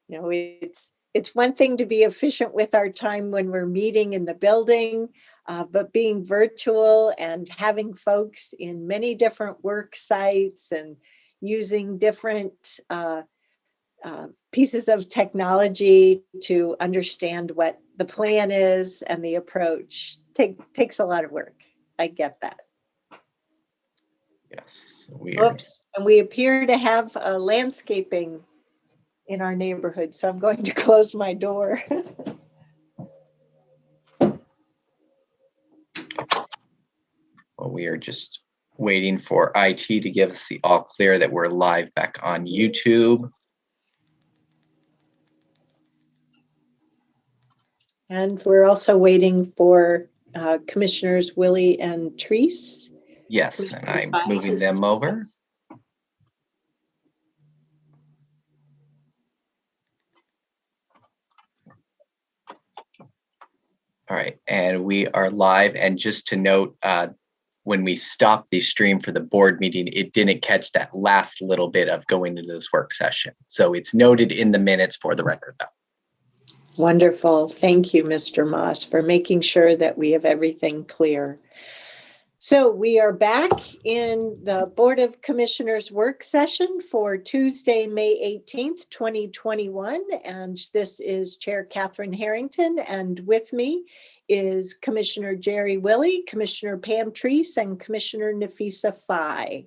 You know, it's one thing to be efficient with our time when we're meeting in the building, but being virtual and having folks in many different work sites and using different pieces of technology to understand what the plan is and the approach takes a lot of work. I get that. Yes. Oops. And we appear to have landscaping in our neighborhood, so I'm going to close my door. Well, we are just waiting for IT to give us the all clear that we're live back on YouTube. And we're also waiting for Commissioners Willie and Treese. Yes, and I'm moving them over. All right, and we are live. And just to note, when we stopped the stream for the board meeting, it didn't catch that last little bit of going into this work session. So it's noted in the minutes for the record, though. Wonderful. Thank you, Mr. Moss, for making sure that we have everything clear. So we are back in the Board of Commissioners work session for Tuesday, May 18th, 2021. And this is Chair Catherine Harrington. And with me is Commissioner Jerry Willie, Commissioner Pam Treese, and Commissioner Nafisa Fye.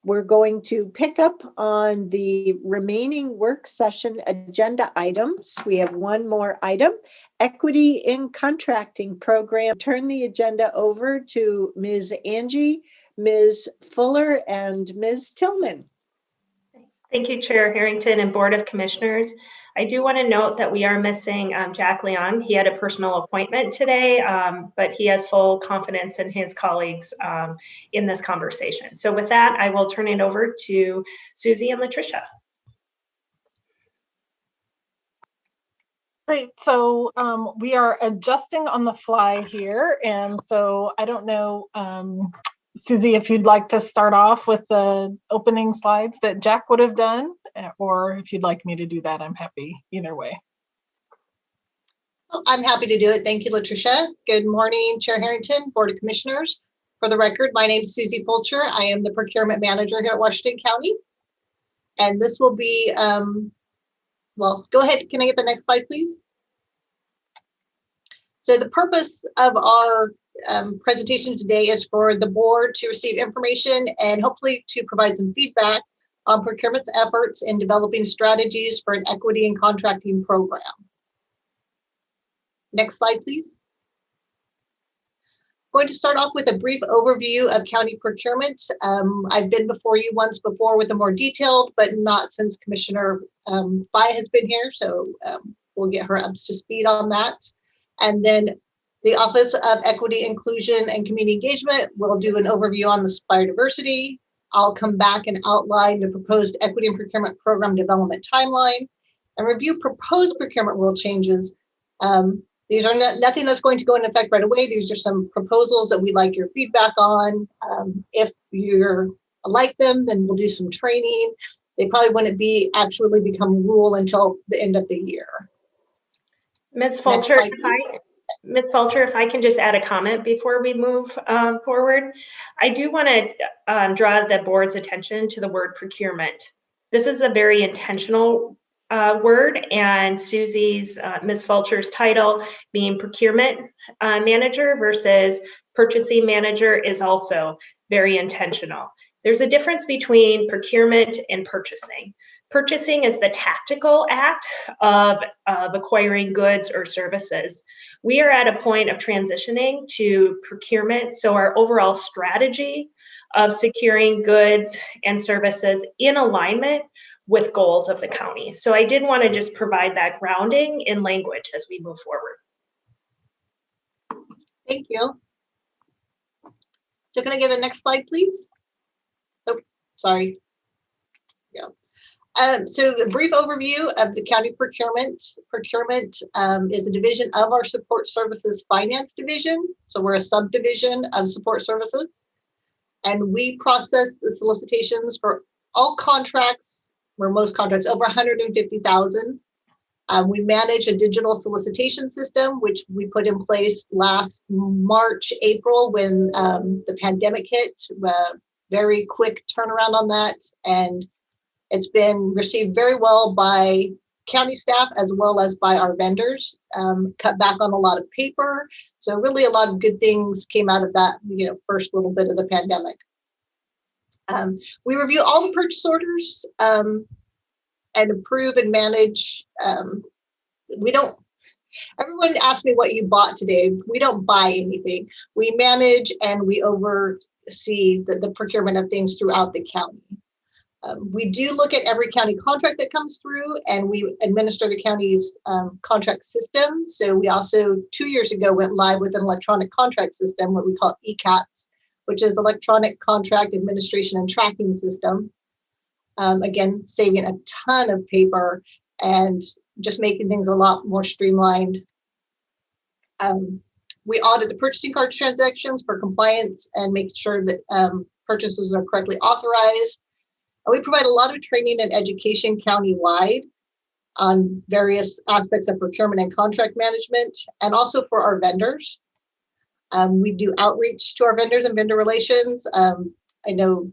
We're going to pick up on the remaining work session agenda items. We have one more item, Equity in Contracting Program. Turn the agenda over to Ms. Angie, Ms. Fuller, and Ms. Tillman. Thank you, Chair Harrington and Board of Commissioners. I do want to note that we are missing Jack Leon. He had a personal appointment today, but he has full confidence in his colleagues in this conversation. So with that, I will turn it over to Susie and Latricia. Great, so we are adjusting on the fly here. And so I don't know, Susie, if you'd like to start off with the opening slides that Jack would have done, or if you'd like me to do that, I'm happy either way. Well, I'm happy to do it. Thank you, Latricia. Good morning, Chair Harrington, Board of Commissioners. For the record, my name is Susie Fulcher. I am the Procurement Manager here at Washington County. And this will be, well, go ahead. Can I get the next slide, please? So the purpose of our presentation today is for the board to receive information and hopefully to provide some feedback on procurement's efforts in developing strategies for an equity and contracting program. Next slide, please. I'm going to start off with a brief overview of county procurement. I've been before you once before with a more detailed, but not since Commissioner Fye has been here, so we'll get her up to speed on that. And then the Office of Equity, Inclusion, and Community Engagement will do an overview on the supplier diversity. I'll come back and outline the proposed equity and procurement program development timeline and review proposed procurement rule changes. These are nothing that's going to go into effect right away. These are some proposals that we'd like your feedback on. If you're like them, then we'll do some training. They probably wouldn't be actually become rule until the end of the year. Ms. Fulcher, if I can just add a comment before we move forward. I do want to draw the board's attention to the word procurement. This is a very intentional word, and Susie's, Ms. Fulcher's title being procurement manager versus purchasing manager is also very intentional. There's a difference between procurement and purchasing. Purchasing is the tactical act of acquiring goods or services. We are at a point of transitioning to procurement, so our overall strategy of securing goods and services in alignment with goals of the county. So I did want to just provide that grounding in language as we move forward. Thank you. So can I get the next slide, please? Oh, sorry. Yeah. So a brief overview of the county procurement. Procurement is a division of our support services finance division. So we're a subdivision of support services. And we process the solicitations for all contracts, or most contracts over 150,000. We manage a digital solicitation system, which we put in place last March, April, when the pandemic hit. Very quick turnaround on that. And it's been received very well by county staff as well as by our vendors. Cut back on a lot of paper. So really a lot of good things came out of that, first little bit of the pandemic. We review all the purchase orders and approve and manage. Everyone asks me what you bought today. We don't buy anything. We manage and we oversee the procurement of things throughout the county. We do look at every county contract that comes through, and we administer the county's contract system. So we also 2 years ago went live with an electronic contract system, what we call ECATS, which is Electronic Contract Administration and Tracking System. Again, saving a ton of paper and just making things a lot more streamlined. We audit the purchasing card transactions for compliance and make sure that purchases are correctly authorized. And we provide a lot of training and education countywide on various aspects of procurement and contract management, and also for our vendors. We do outreach to our vendors and vendor relations. I know,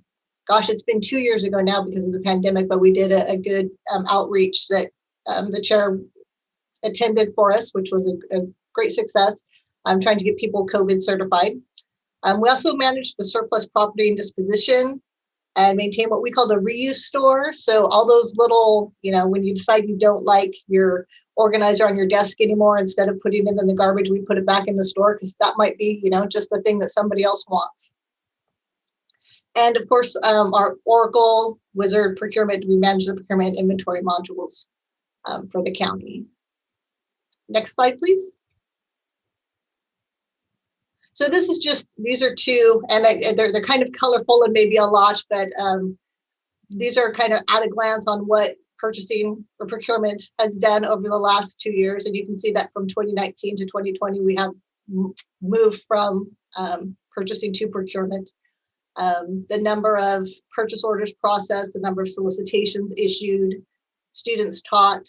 gosh, it's been 2 years ago now because of the pandemic, but we did a good outreach that the chair attended for us, which was a great success. I'm trying to get people COBIT certified. We also manage the surplus property and disposition and maintain what we call the reuse store. So all those little, when you decide you don't like your organizer on your desk anymore, instead of putting it in the garbage, we put it back in the store because that might be, just the thing that somebody else wants. And of course, our Oracle Wizard procurement, we manage the procurement inventory modules for the county. Next slide, please. So this is these are two, and they're kind of colorful and maybe a lot, but these are kind of at a glance on what purchasing or procurement has done over the last 2 years. And you can see that from 2019 to 2020, we have moved from purchasing to procurement. The number of purchase orders processed, the number of solicitations issued, students taught,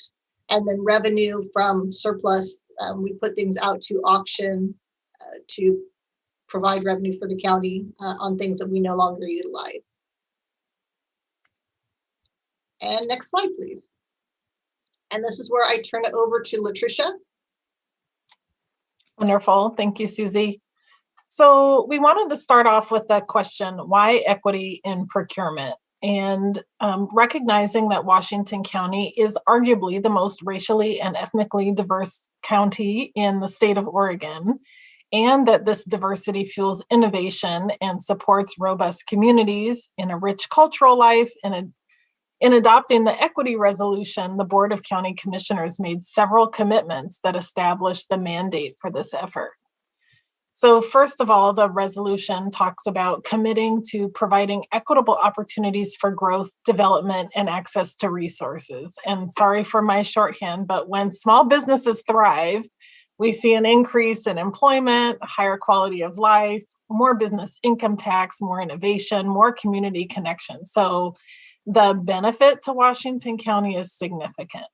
and then revenue from surplus. We put things out to auction to provide revenue for the county on things that we no longer utilize. And next slide, please. And this is where I turn it over to Latricia. Wonderful. Thank you, Susie. So we wanted to start off with the question, why equity in procurement? And recognizing that Washington County is arguably the most racially and ethnically diverse county in the state of Oregon, and that this diversity fuels innovation and supports robust communities in a rich cultural life. In adopting the equity resolution, the Board of County Commissioners made several commitments that established the mandate for this effort. So first of all, the resolution talks about committing to providing equitable opportunities for growth, development, and access to resources. And sorry for my shorthand, but when small businesses thrive, we see an increase in employment, higher quality of life, more business income tax, more innovation, more community connection. So the benefit to Washington County is significant.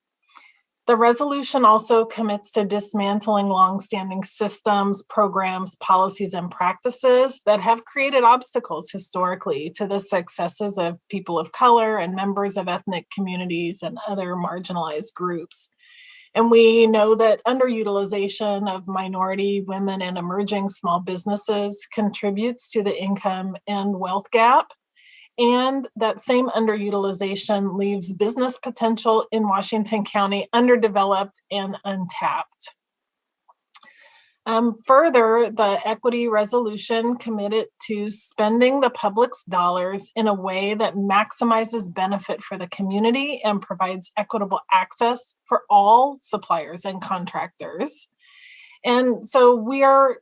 The resolution also commits to dismantling longstanding systems, programs, policies, and practices that have created obstacles historically to the successes of people of color and members of ethnic communities and other marginalized groups. And we know that underutilization of minority, women, and emerging small businesses contributes to the income and wealth gap. And that same underutilization leaves business potential in Washington County underdeveloped and untapped. Further, the equity resolution committed to spending the public's dollars in a way that maximizes benefit for the community and provides equitable access for all suppliers and contractors. And so we are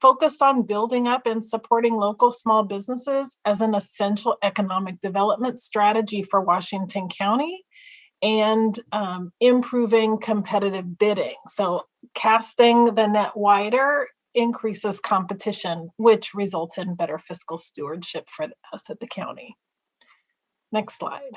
focused on building up and supporting local small businesses as an essential economic development strategy for Washington County, and improving competitive bidding. So casting the net wider increases competition, which results in better fiscal stewardship for us at the county. Next slide.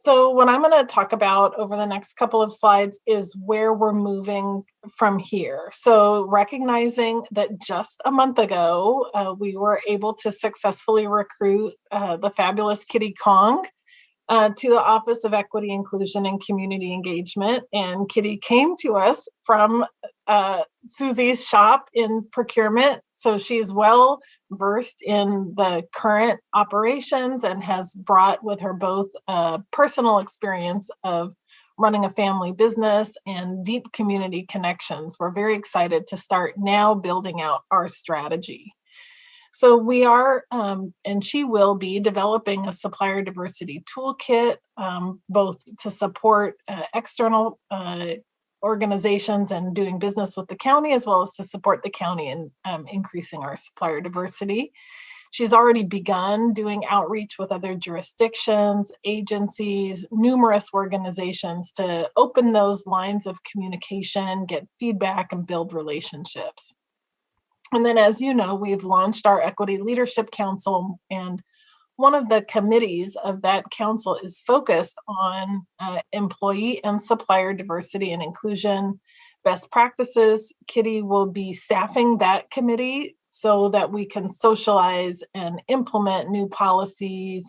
So what I'm going to talk about over the next couple of slides is where we're moving from here. So recognizing that just a month ago, we were able to successfully recruit the fabulous Kitty Kong to the Office of Equity, Inclusion, and Community Engagement. And Kitty came to us from Susie's shop in procurement. So she's well versed in the current operations and has brought with her both personal experience of running a family business and deep community connections. We're very excited to start now building out our strategy. So we are, and she will be developing a supplier diversity toolkit, both to support external organizations and doing business with the county, as well as to support the county in increasing our supplier diversity. She's already begun doing outreach with other jurisdictions, agencies, numerous organizations to open those lines of communication, get feedback, and build relationships. And then, as you know, we've launched our Equity Leadership Council, and one of the committees of that council is focused on employee and supplier diversity and inclusion best practices. Kitty will be staffing that committee so that we can socialize and implement new policies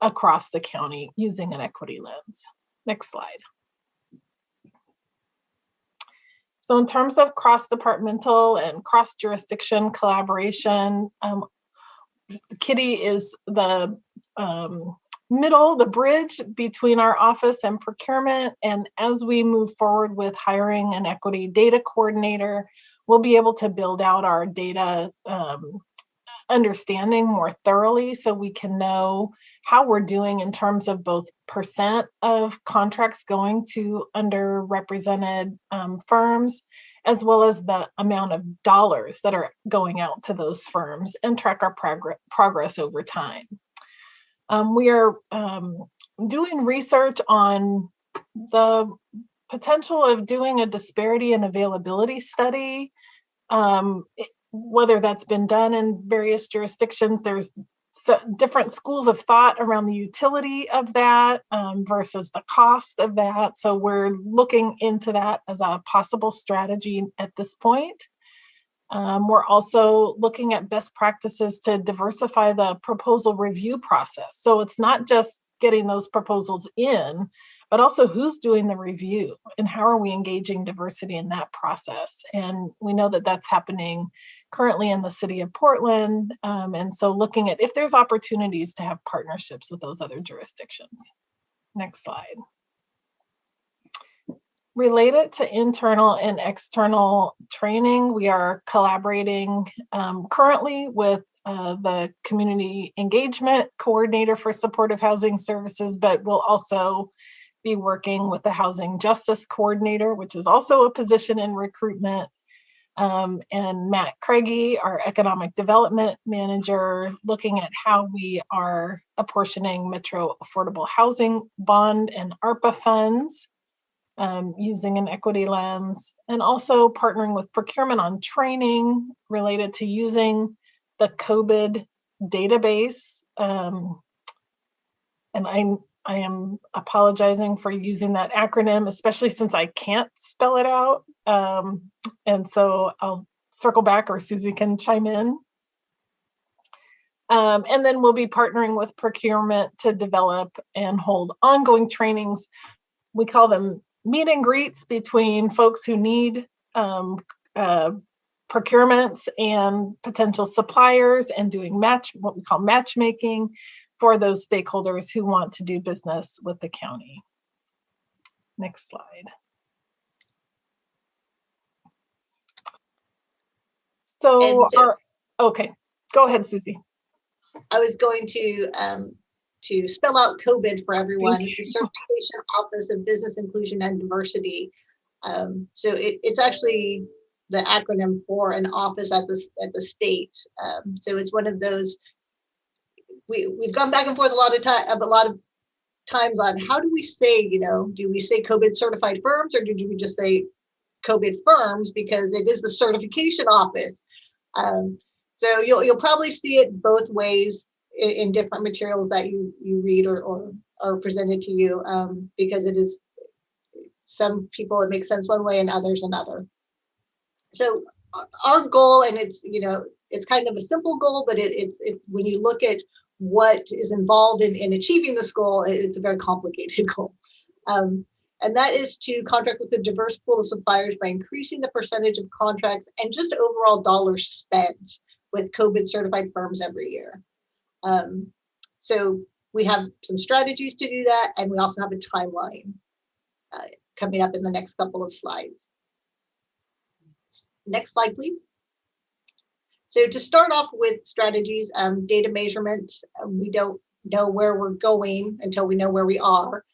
across the county using an equity lens. Next slide. So in terms of cross-departmental and cross-jurisdiction collaboration, Kitty is the the bridge between our office and procurement. And as we move forward with hiring an equity data coordinator, we'll be able to build out our data understanding more thoroughly so we can know how we're doing in terms of both percent of contracts going to underrepresented firms, as well as the amount of dollars that are going out to those firms, and track our progress over time. We are doing research on the potential of doing a disparity and availability study, whether that's been done in various jurisdictions. There's different schools of thought around the utility of that versus the cost of that. So we're looking into that as a possible strategy at this point. We're also looking at best practices to diversify the proposal review process. So it's not just getting those proposals in, but also who's doing the review and how are we engaging diversity in that process. And we know that that's happening currently in the city of Portland. And so looking at if there's opportunities to have partnerships with those other jurisdictions. Next slide. Related to internal and external training, we are collaborating currently with the community engagement coordinator for supportive housing services, but we'll also be working with the housing justice coordinator, which is also a position in recruitment, and Matt Craigie, our economic development manager, looking at how we are apportioning Metro Affordable Housing Bond and ARPA funds using an equity lens, and also partnering with procurement on training related to using the COBIT database. And I am apologizing for using that acronym, especially since I can't spell it out. And so I'll circle back, or Susie can chime in. And then we'll be partnering with procurement to develop and hold ongoing trainings. We call them meet and greets between folks who need procurements and potential suppliers, and doing what we call matchmaking for those stakeholders who want to do business with the county. Next slide. So, okay, go ahead, Susie. I was going to spell out COBIT for everyone. It's the Certification Office of Business Inclusion and Diversity. So it's actually the acronym for an office at the state. So it's one of those. We've gone back and forth a lot of times on how do we say, do we say COBIT certified firms, or do we just say COBIT firms, because it is the certification office. So you'll probably see it both ways in different materials that you read or are presented to you, because it is, some people it makes sense one way and others another. So our goal, and it's, it's kind of a simple goal, but it's when you look at what is involved in achieving this goal, it's a very complicated goal. And that is to contract with a diverse pool of suppliers by increasing the percentage of contracts and just overall dollars spent with COBIT certified firms every year. So we have some strategies to do that, and we also have a timeline coming up in the next couple of slides. Next slide, please. So to start off with strategies, data measurement, we don't know where we're going until we know where we are.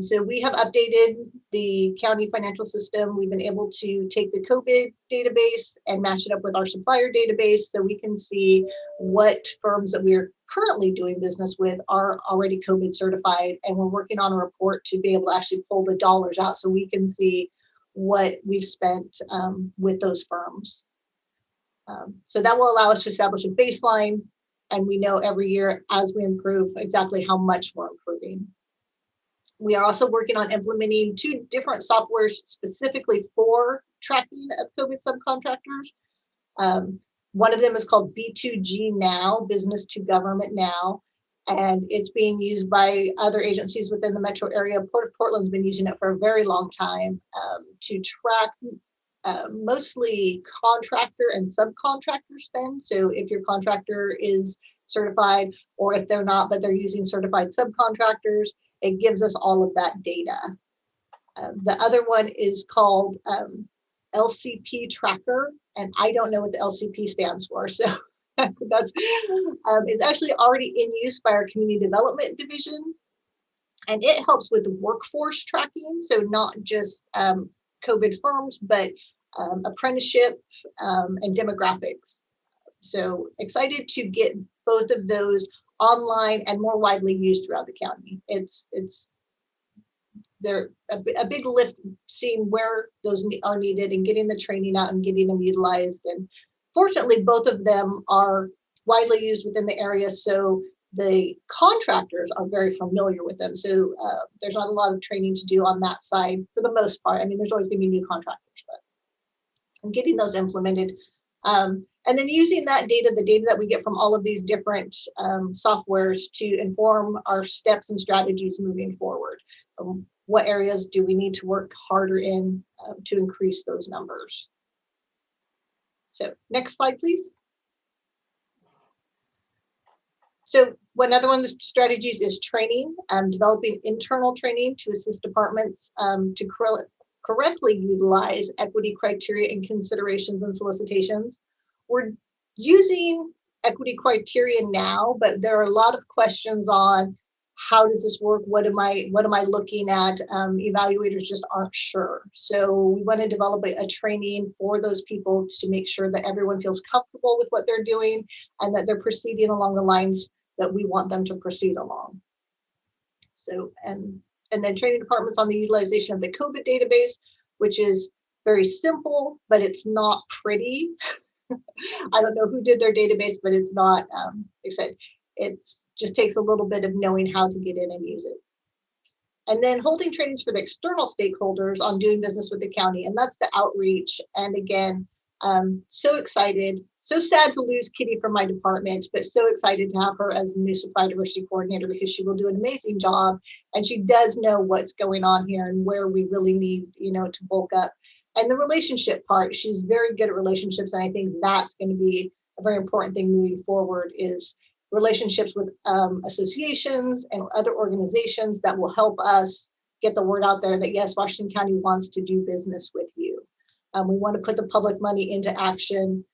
So we have updated the county financial system. We've been able to take the COBIT database and match it up with our supplier database so we can see what firms that we are currently doing business with are already COBIT certified. And we're working on a report to be able to actually pull the dollars out so we can see what we've spent with those firms. So that will allow us to establish a baseline, and we know every year as we improve exactly how much we're improving. We are also working on implementing 2 different softwares specifically for tracking of COBIT subcontractors. One of them is called B2G Now, Business to Government Now, and it's being used by other agencies within the metro area. Port of Portland's been using it for a very long time to track mostly contractor and subcontractor spend. So if your contractor is certified, or if they're not, but they're using certified subcontractors, it gives us all of that data. The other one is called LCP Tracker, and I don't know what the LCP stands for. So that's it's actually already in use by our community development division, and it helps with workforce tracking. So not just COBIT firms, but apprenticeship and demographics. So excited to get both of those online and more widely used throughout the county. They're a big lift seeing where those are needed and getting the training out and getting them utilized. And fortunately, both of them are widely used within the area, so the contractors are very familiar with them. So there's not a lot of training to do on that side for the most part. I mean, there's always going to be new contractors, but I'm getting those implemented. And then using that data, the data that we get from all of these different softwares to inform our steps and strategies moving forward. What areas do we need to work harder in to increase those numbers? So next slide, please. So another one of the strategies is training, developing internal training to assist departments to correctly utilize equity criteria and considerations and solicitations. We're using equity criteria now, but there are a lot of questions on how does this work? What am I looking at? Evaluators just aren't sure. So we want to develop a training for those people to make sure that everyone feels comfortable with what they're doing and that they're proceeding along the lines that we want them to proceed along. So, and then training departments on the utilization of the COBIT database, which is very simple, but it's not pretty. I don't know who did their database, but it's not, like I said, it just takes a little bit of knowing how to get in and use it. And then holding trainings for the external stakeholders on doing business with the county, and that's the outreach. And again, so excited, so sad to lose Kitty from my department, but so excited to have her as the new supply diversity coordinator because she will do an amazing job. And she does know what's going on here and where we really need, to bulk up. And the relationship part, she's very good at relationships. And I think that's going to be a very important thing moving forward is relationships with associations and other organizations that will help us get the word out there that yes, Washington County wants to do business with you. We want to put the public money into action,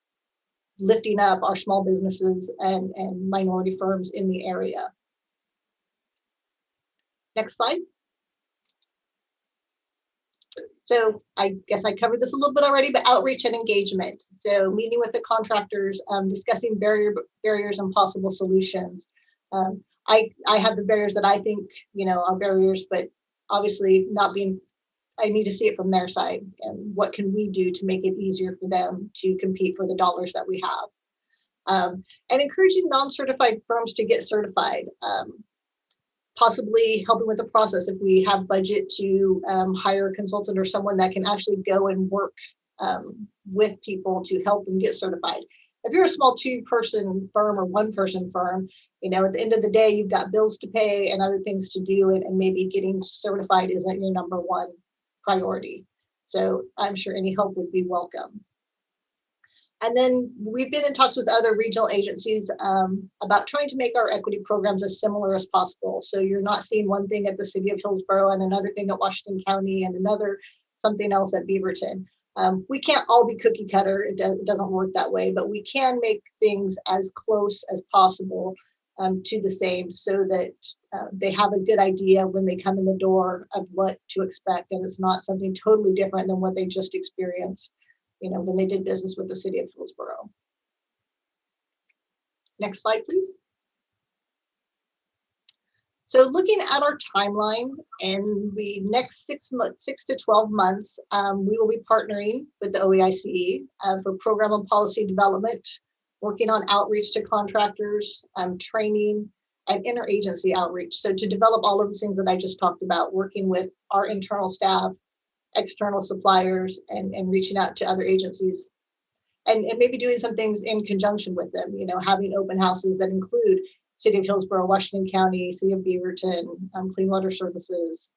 lifting up our small businesses and minority firms in the area. Next slide. So I guess I covered this a little bit already, but outreach and engagement. So meeting with the contractors, discussing barriers and possible solutions. I have the barriers that I think, are barriers, but obviously I need to see it from their side and what can we do to make it easier for them to compete for the dollars that we have. And encouraging non-certified firms to get certified. possibly helping with the process if we have budget to hire a consultant or someone that can actually go and work with people to help them get certified. If you're a small 2-person firm or 1-person firm, you know, at the end of the day, you've got bills to pay and other things to do, and maybe getting certified isn't your number one priority. So I'm sure any help would be welcome. And then we've been in talks with other regional agencies about trying to make our equity programs as similar as possible. So you're not seeing one thing at the city of Hillsborough and another thing at Washington County and another something else at Beaverton. We can't all be cookie cutter. It doesn't work that way, but we can make things as close as possible to the same, so that they have a good idea when they come in the door of what to expect, and it's not something totally different than what they just experienced, you know, when they did business with the city of Hillsborough. Next slide, please. So looking at our timeline, in the next 6 to 12 months, we will be partnering with the OEICE for program and policy development, working on outreach to contractors, training, and interagency outreach. So to develop all of the things that I just talked about, working with our internal staff, external suppliers, and reaching out to other agencies, and maybe doing some things in conjunction with them, you know, having open houses that include City of Hillsborough, Washington County, City of Beaverton, Clean Water Services.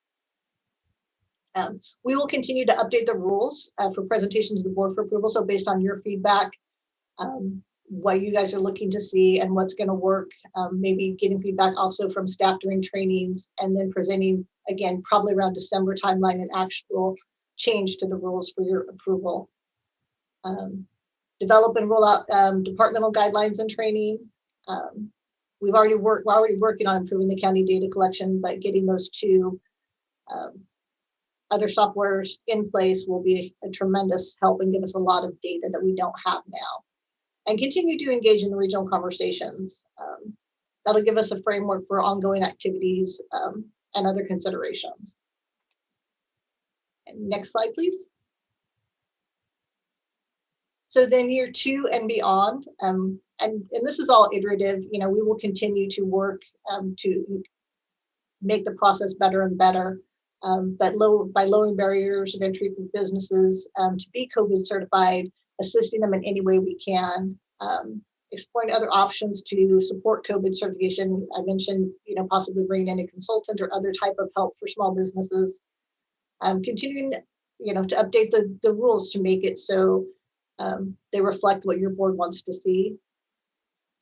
We will continue to update the rules for presentation to the board for approval. So based on your feedback, what you guys are looking to see and what's going to work, maybe getting feedback also from staff during trainings, and then presenting again, probably around December timeline, an actual change to the rules for your approval. Develop and roll out departmental guidelines and training. We're already working on improving the county data collection, but getting those two other softwares in place will be a tremendous help and give us a lot of data that we don't have now. And continue to engage in the regional conversations. That'll give us a framework for ongoing activities and other considerations. And next slide, please. So then year 2 and beyond, and this is all iterative, you know, we will continue to work to make the process better and better, but by lowering barriers of entry for businesses to be COBIT certified, assisting them in any way we can, exploring other options to support COBIT certification. I mentioned, you know, possibly bringing in a consultant or other type of help for small businesses, continuing, you know, to update the rules to make it so they reflect what your board wants to see,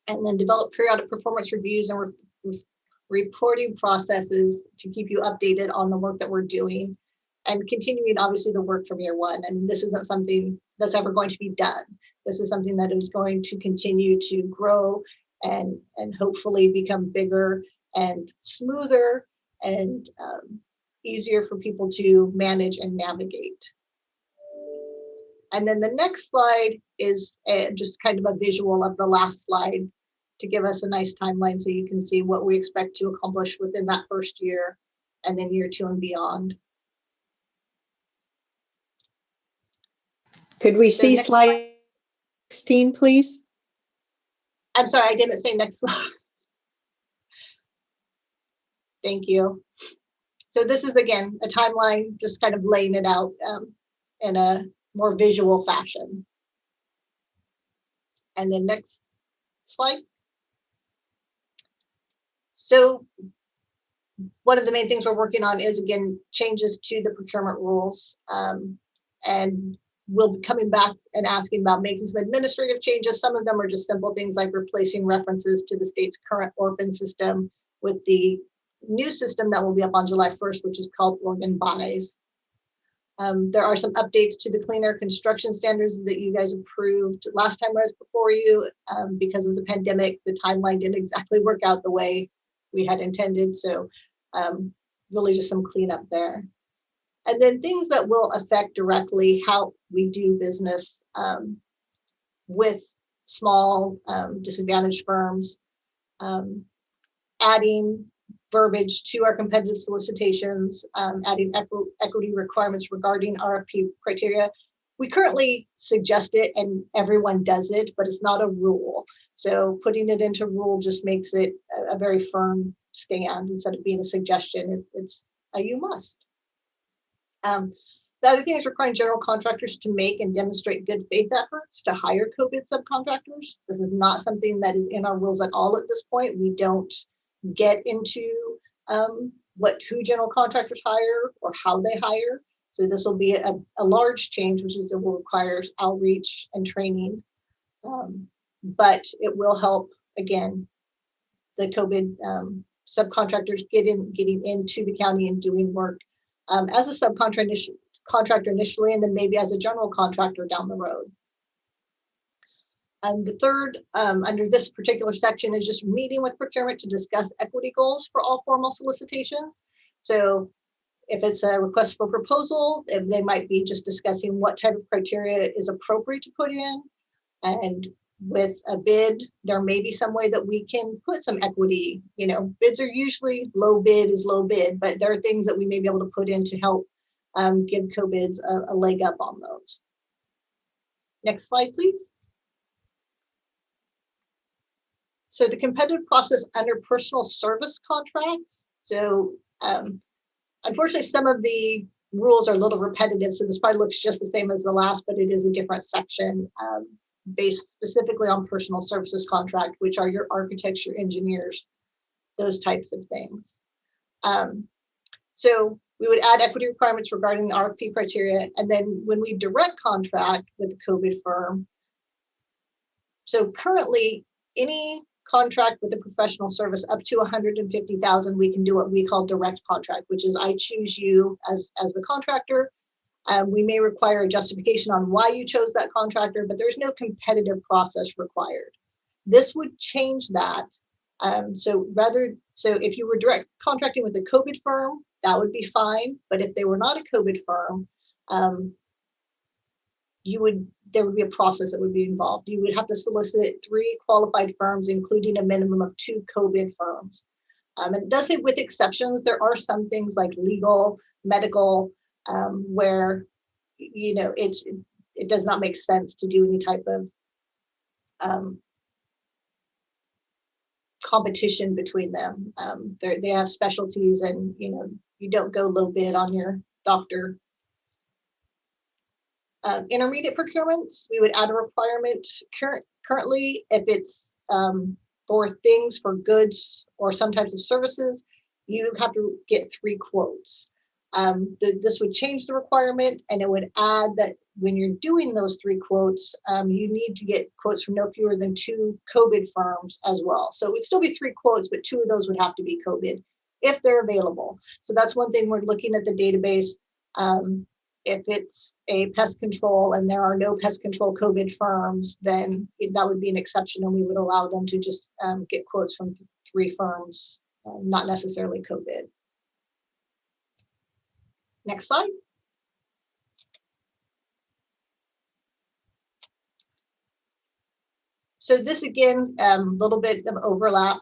and then develop periodic performance reviews and reporting processes to keep you updated on the work that we're doing, and continuing obviously the work from year 1. And this isn't something that's ever going to be done. This is something that is going to continue to grow and hopefully become bigger and smoother and easier for people to manage and navigate. And then the next slide is just kind of a visual of the last slide to give us a nice timeline so you can see what we expect to accomplish within that first year and then year 2 and beyond. Could we see slide 16, please? I'm sorry, I didn't say next slide. Thank you. So this is, again, a timeline, just kind of laying it out in a more visual fashion. And then next slide. So one of the main things we're working on is, again, changes to the procurement rules. And we'll be coming back and asking about making some administrative changes. Some of them are just simple things like replacing references to the state's current Orphan system with the new system that will be up on July 1st, which is called Organ Buys. There are some updates to the clean air construction standards that you guys approved last time I was before you. Because of the pandemic, the timeline didn't exactly work out the way we had intended. So really just some cleanup there. And then things that will affect directly how we do business with small disadvantaged firms, adding verbiage to our competitive solicitations, adding equity requirements regarding RFP criteria. We currently suggest it and everyone does it, but it's not a rule. So putting it into rule just makes it a very firm stand instead of being a suggestion. It's a you must. The other thing is requiring general contractors to make and demonstrate good faith efforts to hire COBIT subcontractors. This is not something that is in our rules at all at this point. We don't get into who general contractors hire or how they hire. So this will be a large change, which is it will require outreach and training. But it will help, again, the COBIT subcontractors getting into the county and doing work as a subcontractor initially, and then maybe as a general contractor down the road. And the third, under this particular section, is just meeting with procurement to discuss equity goals for all formal solicitations. So if it's a request for proposal, they might be just discussing what type of criteria is appropriate to put in. And with a bid, there may be some way that we can put some equity. You know, bids are usually low bid is low bid, but there are things that we may be able to put in to help give COBIDs a leg up on those. Next slide, please. So the competitive process under personal service contracts. So unfortunately, some of the rules are a little repetitive, so this probably looks just the same as the last, but it is a different section based specifically on personal services contract, which are your architects, your engineers, those types of things. So we would add equity requirements regarding the RFP criteria. And then when we direct contract with a COBIT firm, so currently any contract with a professional service up to 150,000, we can do what we call direct contract, which is I choose you as the contractor. We may require a justification on why you chose that contractor, but there's no competitive process required. This would change that. So if you were direct contracting with a COBIT firm, that would be fine. But if they were not a COBIT firm, there would be a process that would be involved. You would have to solicit 3 qualified firms, including a minimum of 2 COBIT firms. It does say with exceptions. There are some things like legal, medical, where it does not make sense to do any type of competition between them. They have specialties, and you don't go low bid on your doctor. Intermediate procurements, we would add a requirement currently if it's for things, for goods or some types of services, you have to get 3 quotes. This would change the requirement, and it would add that when you're doing those 3 quotes, you need to get quotes from no fewer than 2 COBIT firms as well. So it would still be 3 quotes, but 2 of those would have to be COBIT if they're available. So that's one thing we're looking at the database. If it's a pest control and there are no pest control COBIT firms, then that would be an exception, and we would allow them to just get quotes from 3 firms, not necessarily COBIT. Next slide. So this again, little bit of overlap,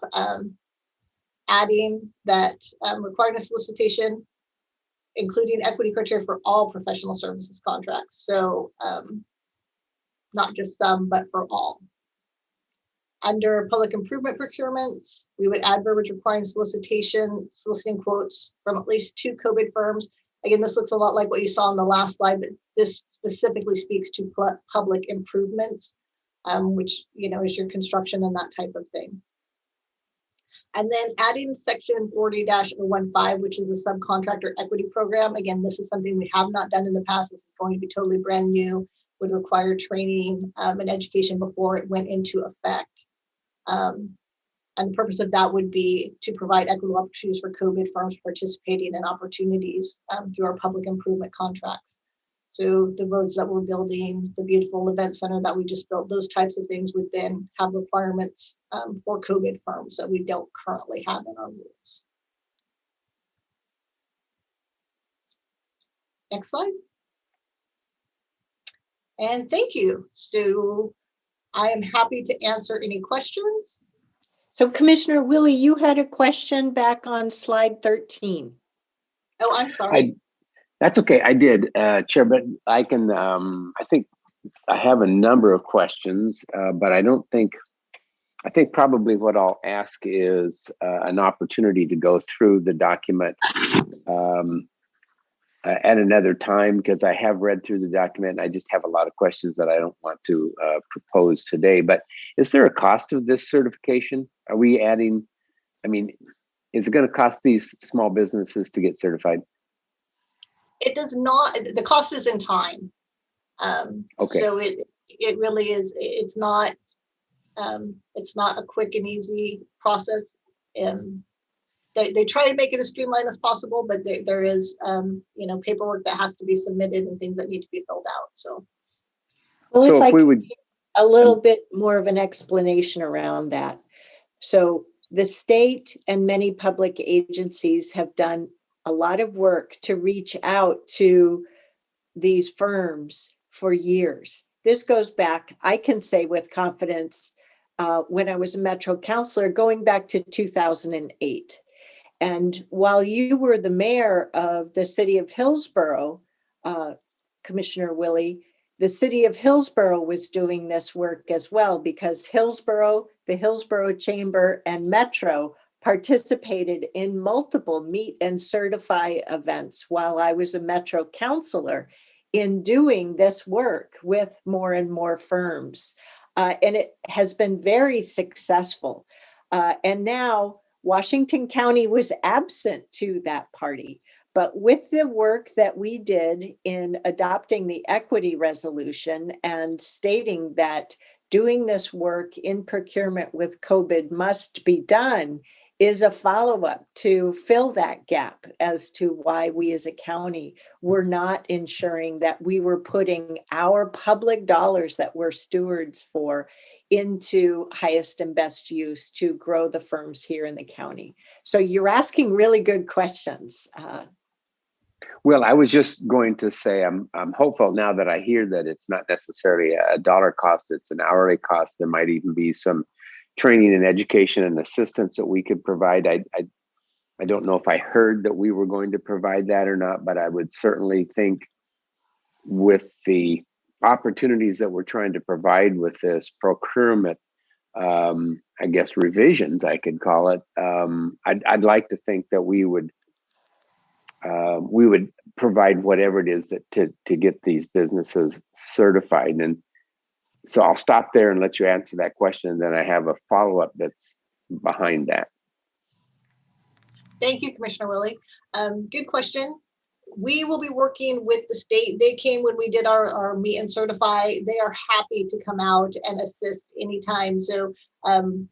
adding that requiring a solicitation, including equity criteria for all professional services contracts. So not just some, but for all. Under public improvement procurements, we would add verbiage requiring soliciting quotes from at least 2 COBIT firms. Again, this looks a lot like what you saw on the last slide, but this specifically speaks to public improvements, which is your construction and that type of thing. And then adding section 40-015, which is a subcontractor equity program. Again, this is something we have not done in the past. This is going to be totally brand new, would require training and education before it went into effect. And the purpose of that would be to provide equitable opportunities for COBIT firms participating in opportunities through our public improvement contracts. So the roads that we're building, the beautiful event center that we just built, those types of things would then have requirements for COBIT firms that we don't currently have in our rules. Next slide. And thank you. So I am happy to answer any questions. So Commissioner Willie, you had a question back on slide 13. Oh, I'm sorry. That's okay. I did, Chair, but I can, I think I have a number of questions, but I think probably what I'll ask is an opportunity to go through the document at another time, because I have read through the document and I just have a lot of questions that I don't want to propose today. But is there a cost of this certification? Are we adding, I mean, is it going to cost these small businesses to get certified? It does not, the cost is in time. Okay. So it really is, it's not a quick and easy process. They try to make it as streamlined as possible, but there is, paperwork that has to be submitted and things that need to be filled out. So, Well, So if I if we could would, give a little bit more of an explanation around that. So the state and many public agencies have done a lot of work to reach out to these firms for years. This goes back, I can say with confidence, when I was a Metro counselor, going back to 2008. And while you were the mayor of the city of Hillsborough, Commissioner Willie, the city of Hillsborough was doing this work as well, because Hillsborough, the Hillsborough Chamber and Metro participated in multiple meet and certify events while I was a Metro counselor in doing this work with more and more firms. And it has been very successful. And now Washington County was absent to that party. But with the work that we did in adopting the equity resolution and stating that doing this work in procurement with COBIT must be done is a follow-up to fill that gap as to why we as a county were not ensuring that we were putting our public dollars that we're stewards for into highest and best use to grow the firms here in the county. So you're asking really good questions. well, I was just going to say, I'm hopeful now that I hear that it's not necessarily a dollar cost, it's an hourly cost. There might even be some training and education and assistance that we could provide. I don't know if I heard that we were going to provide that or not, but I would certainly think with the opportunities that we're trying to provide with this procurement, I guess revisions, I could call it. I'd like to think that we would provide whatever it is that to get these businesses certified. And so I'll stop there and let you answer that question, and then I have a follow-up that's behind that. thank you, Commissioner Willie. Good question. We will be working with the state. They came when we did our meet and certify. They are happy to come out and assist anytime. So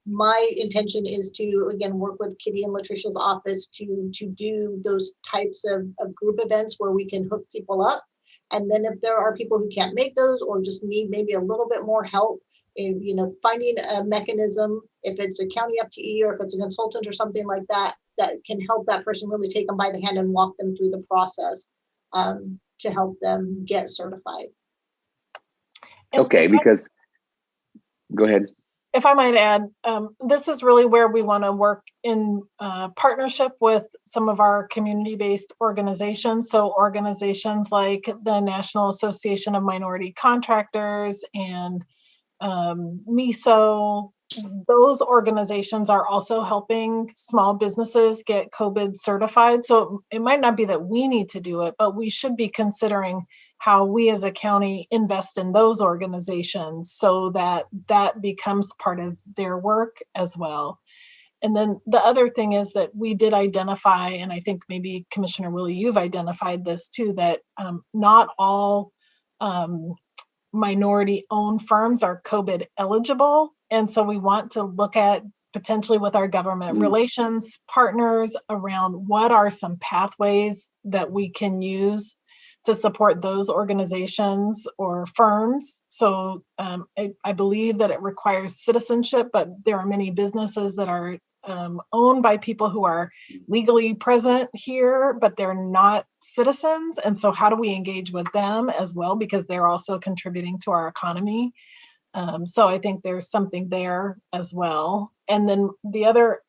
my intention is to, again, work with Kitty and Latricia's office to do those types of group events where we can hook people up. And then if there are people who can't make those or just need maybe a little bit more help in, finding a mechanism, if it's a county FTE or if it's a consultant or something like that, that can help that person really take them by the hand and walk them through the process to help them get certified. Okay, because, go ahead. If I might add, this is really where we want to work in partnership with some of our community-based organizations. So organizations like the National Association of Minority Contractors and MISO, those organizations are also helping small businesses get COBIT certified. So it might not be that we need to do it, but we should be considering how we as a county invest in those organizations so that that becomes part of their work as well. And then the other thing is that we did identify, and I think maybe Commissioner Willie, you've identified this too, that not all minority-owned firms are COBIT eligible. And so we want to look at potentially with our government relations partners around what are some pathways that we can use to support those organizations or firms. So I believe that it requires citizenship, but there are many businesses that are owned by people who are legally present here, but they're not citizens. And so how do we engage with them as well? Because they're also contributing to our economy. So I think there's something there as well. And then the other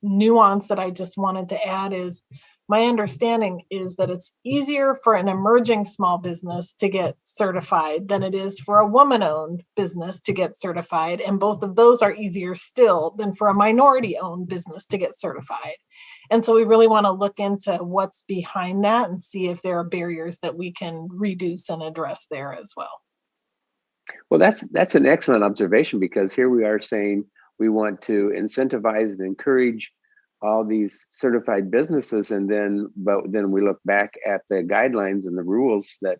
nuance that I just wanted to add is my understanding is that it's easier for an emerging small business to get certified than it is for a woman-owned business to get certified. And both of those are easier still than for a minority-owned business to get certified. And so we really want to look into what's behind that and see if there are barriers that we can reduce and address there as well. Well, that's an excellent observation, because here we are saying we want to incentivize and encourage all these certified businesses, but then we look back at the guidelines and the rules that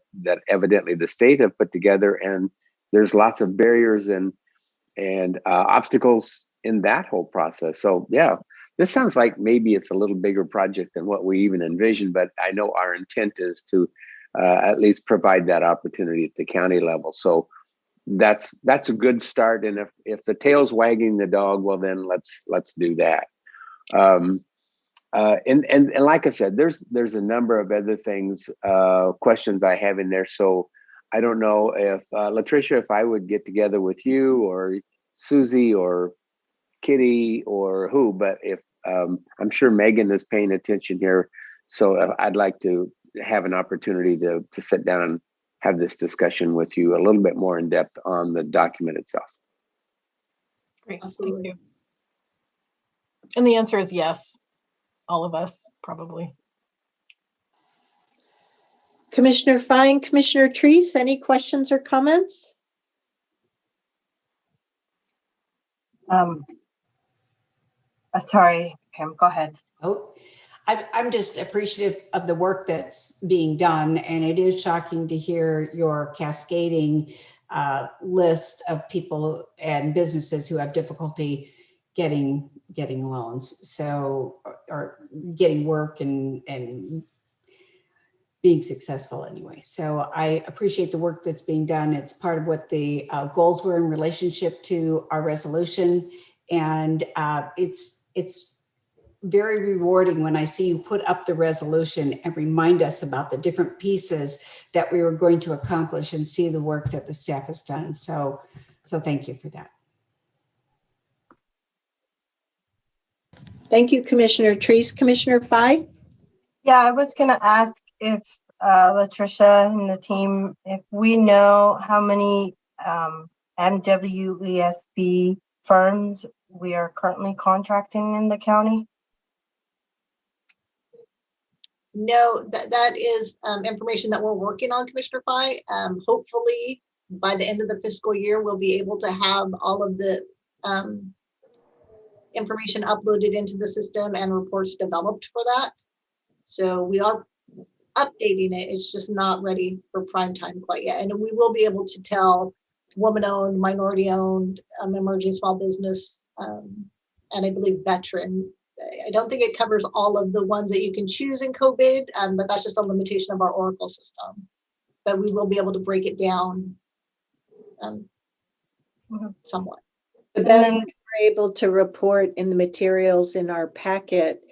evidently the state have put together, and there's lots of barriers and obstacles in that whole process. So yeah, this sounds like maybe it's a little bigger project than what we even envisioned, but I know our intent is to at least provide that opportunity at the county level. So that's a good start. And if the tail's wagging the dog, well, then let's do that. And like I said, there's a number of other things, questions I have in there. So I don't know if Latricia, if I would get together with you or Susie or Kitty or who, but if I'm sure Megan is paying attention here. So I'd like to have an opportunity to sit down and have this discussion with you a little bit more in depth on the document itself. Great, Absolutely. thank you. And the answer is yes, all of us probably. Commissioner Fine, Commissioner Treese, any questions or comments? Sorry, Pam, go ahead. Oh, I'm just appreciative of the work that's being done, and it is shocking to hear your cascading list of people and businesses who have difficulty getting loans, so or getting work and being successful anyway. So I appreciate the work that's being done. It's part of what the goals were in relationship to our resolution, and it's very rewarding when I see you put up the resolution and remind us about the different pieces that we were going to accomplish and see the work that the staff has done. So thank you for that. Thank you, Commissioner Treese. Commissioner Fine? Yeah, I was going to ask if Latricia and the team, if we know how many MWESB firms we are currently contracting in the county. No, that is information that we're working on, Commissioner Fye. Hopefully by the end of the fiscal year, we'll be able to have all of the information uploaded into the system and reports developed for that. So we are updating it. It's just not ready for prime time quite yet. And we will be able to tell woman-owned, minority-owned, emerging small business, and I believe veteran. I don't think it covers all of the ones that you can choose in COBIT, but that's just a limitation of our Oracle system. But we will be able to break it down somewhat. The best we're able to report in the materials in our packet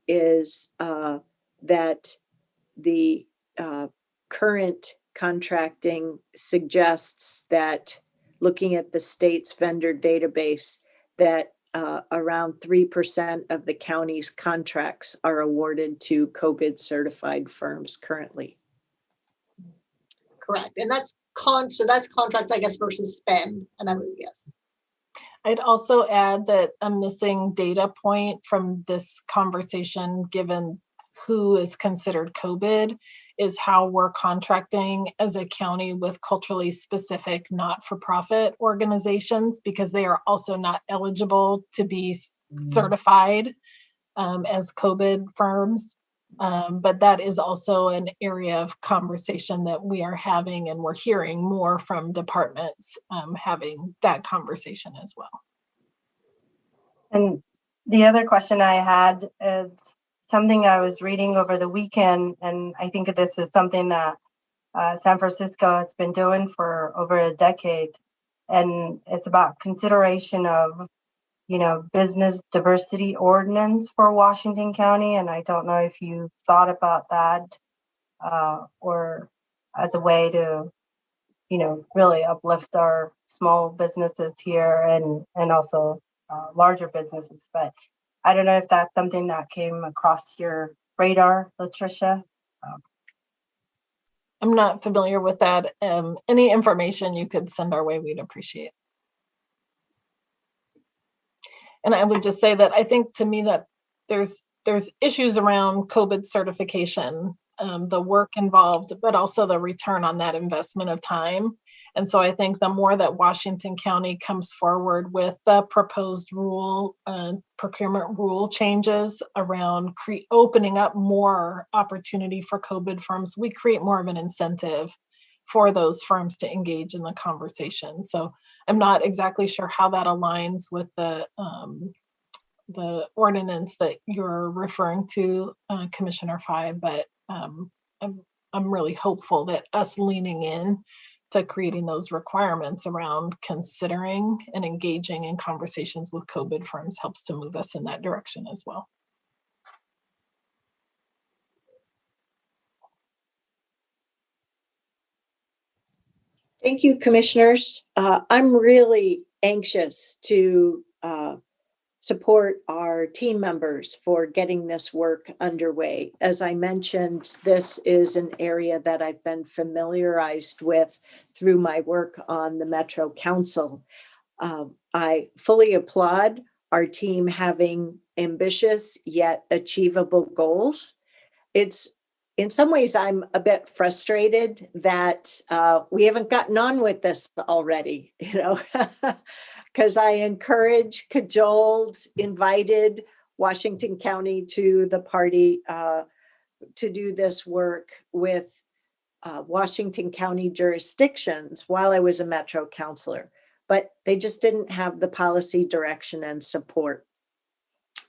is that the current contracting suggests that, looking at the state's vendor database, that around 3% of the county's contracts are awarded to COBIT certified firms currently. Correct. And that's contracts, I guess, versus spend. And I would guess. I'd also add that a missing data point from this conversation, given who is considered COBIT, is how we're contracting as a county with culturally specific not-for-profit organizations, because they are also not eligible to be certified as COBIT firms. But that is also an area of conversation that we are having, and we're hearing more from departments having that conversation as well. And the other question I had is something I was reading over the weekend, and I think this is something that San Francisco has been doing for over a decade, and it's about consideration of, business diversity ordinance for Washington County. And I don't know if you thought about that or as a way to, really uplift our small businesses here and also larger businesses. But I don't know if that's something that came across your radar, Latricia? I'm not familiar with that. Any information you could send our way, we'd appreciate. And I would just say that I think, to me, that there's issues around COBIT certification, the work involved, but also the return on that investment of time. And so I think the more that Washington County comes forward with the proposed rule, procurement rule changes around opening up more opportunity for COBIT firms, we create more of an incentive for those firms to engage in the conversation. So I'm not exactly sure how that aligns with the ordinance that you're referring to, Commissioner Fye, but I'm really hopeful that us leaning in to creating those requirements around considering and engaging in conversations with COBIT firms helps to move us in that direction as well. Thank you, commissioners. I'm really anxious to support our team members for getting this work underway. As I mentioned, this is an area that I've been familiarized with through my work on the Metro Council. I fully applaud our team having ambitious yet achievable goals. It's, in some ways, I'm a bit frustrated that we haven't gotten on with this already, because I encouraged, cajoled, invited Washington County to the party to do this work with Washington County jurisdictions while I was a Metro counselor, but they just didn't have the policy direction and support.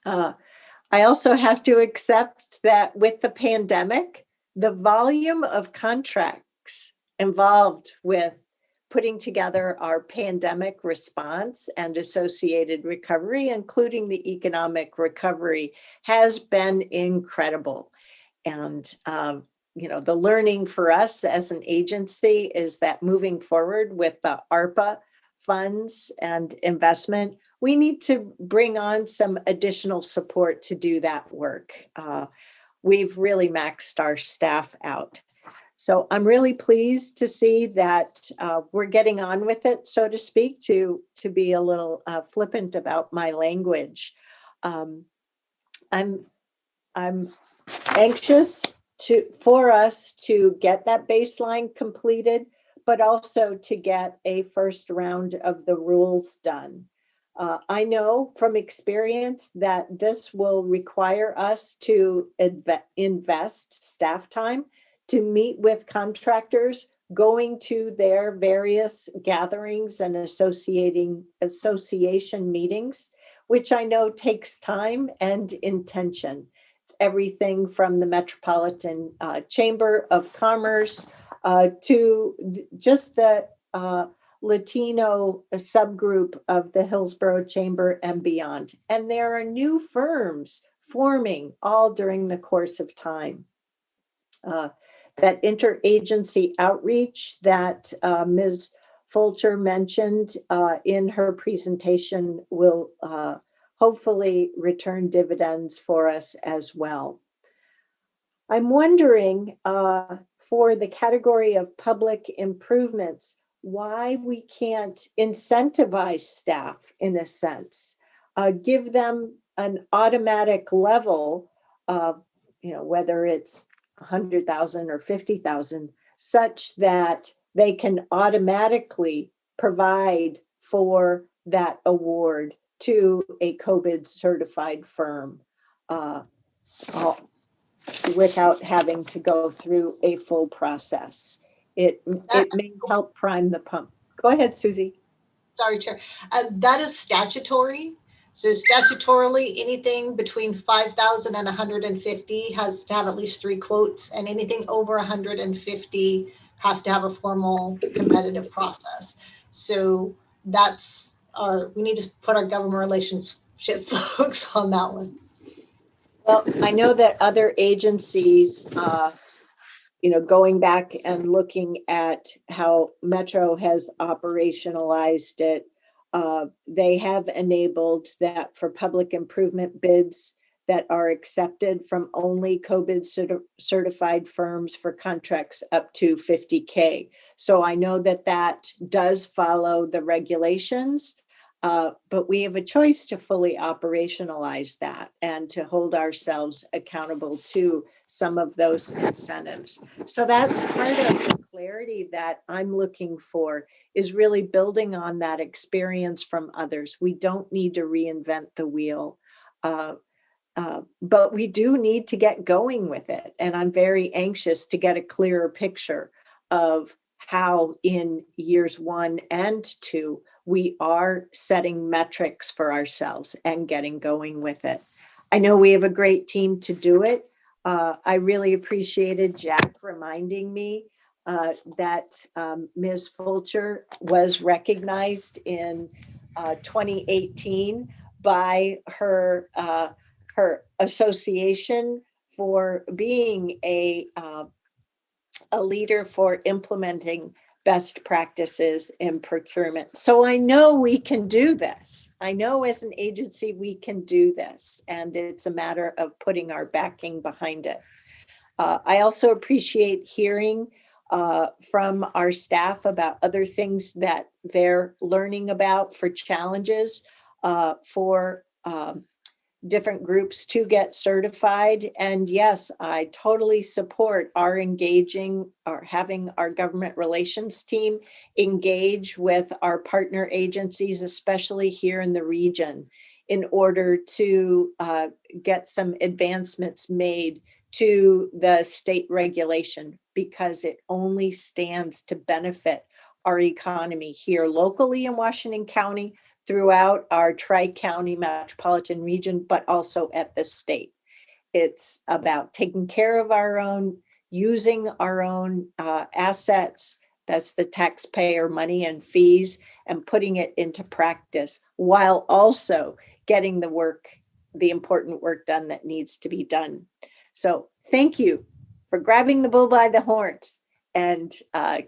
I also have to accept that with the pandemic, the volume of contracts involved with putting together our pandemic response and associated recovery, including the economic recovery, has been incredible. And, the learning for us as an agency is that moving forward with the ARPA funds and investment, we need to bring on some additional support to do that work. We've really maxed our staff out. So I'm really pleased to see that we're getting on with it, so to speak, to be a little flippant about my language. I'm anxious for us to get that baseline completed, but also to get a first round of the rules done. I know from experience that this will require us to invest staff time to meet with contractors, going to their various gatherings and association meetings, which I know takes time and intention. It's everything from the Metropolitan Chamber of Commerce to just the Latino subgroup of the Hillsborough Chamber and beyond. And there are new firms forming all during the course of time. That interagency outreach that Ms. Fulcher mentioned in her presentation will hopefully return dividends for us as well. I'm wondering for the category of public improvements, why we can't incentivize staff in a sense, give them an automatic level of, whether it's 100,000 or 50,000, such that they can automatically provide for that award to a COBIT certified firm without having to go through a full process. It may help prime the pump. Go ahead, Susie. Sorry, Chair. That is statutory. So statutorily, anything between 5,000 and 150 has to have at least 3 quotes, and anything over 150 has to have a formal competitive process. So that's we need to put our government relationship folks on that one. Well, I know that other agencies, going back and looking at how Metro has operationalized it, they have enabled that for public improvement bids that are accepted from only COBIT certified firms for contracts up to 50K. So I know that that does follow the regulations, but we have a choice to fully operationalize that and to hold ourselves accountable to some of those incentives. So that's part of the clarity that I'm looking for, is really building on that experience from others. We don't need to reinvent the wheel. But we do need to get going with it. And I'm very anxious to get a clearer picture of how in years 1 and 2, we are setting metrics for ourselves and getting going with it. I know we have a great team to do it. I really appreciated Jack reminding me that Ms. Fulcher was recognized in 2018 by her association for being a leader for implementing best practices in procurement. So I know we can do this. I know as an agency we can do this, and it's a matter of putting our backing behind it. I also appreciate hearing from our staff about other things that they're learning about for challenges for different groups to get certified. And yes, I totally support our engaging or having our government relations team engage with our partner agencies, especially here in the region, in order to get some advancements made to the state regulation, because it only stands to benefit our economy here locally in Washington County, throughout our tri-county metropolitan region, but also at the state. It's about taking care of our own, using our own assets, that's the taxpayer money and fees, and putting it into practice while also getting the work, the important work done that needs to be done. So thank you for grabbing the bull by the horns and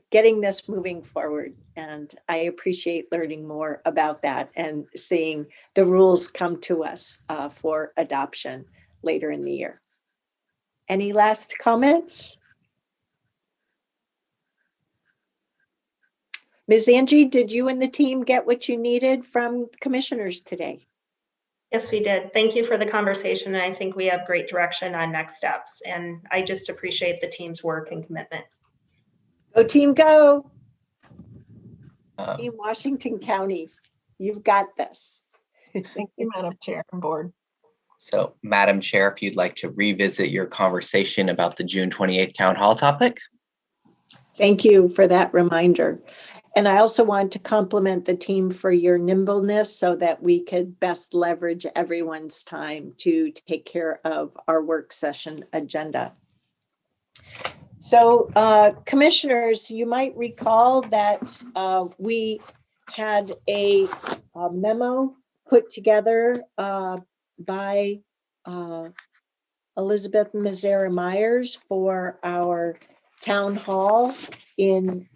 getting this moving forward. And I appreciate learning more about that and seeing the rules come to us for adoption later in the year. Any last comments? Ms. Angie, did you and the team get what you needed from commissioners today? Yes, we did. Thank you for the conversation. And I think we have great direction on next steps. And I just appreciate the team's work and commitment. Go team, go. Team Washington County, you've got this. Thank you, Madam Chair and Board. So, Madam Chair, if you'd like to revisit your conversation about the June 28th Town Hall topic. Thank you for that reminder. And I also want to compliment the team for your nimbleness so that we could best leverage everyone's time to take care of our work session agenda. So, commissioners, you might recall that we had a memo put together by Elizabeth Mazzara Myers for our town hall in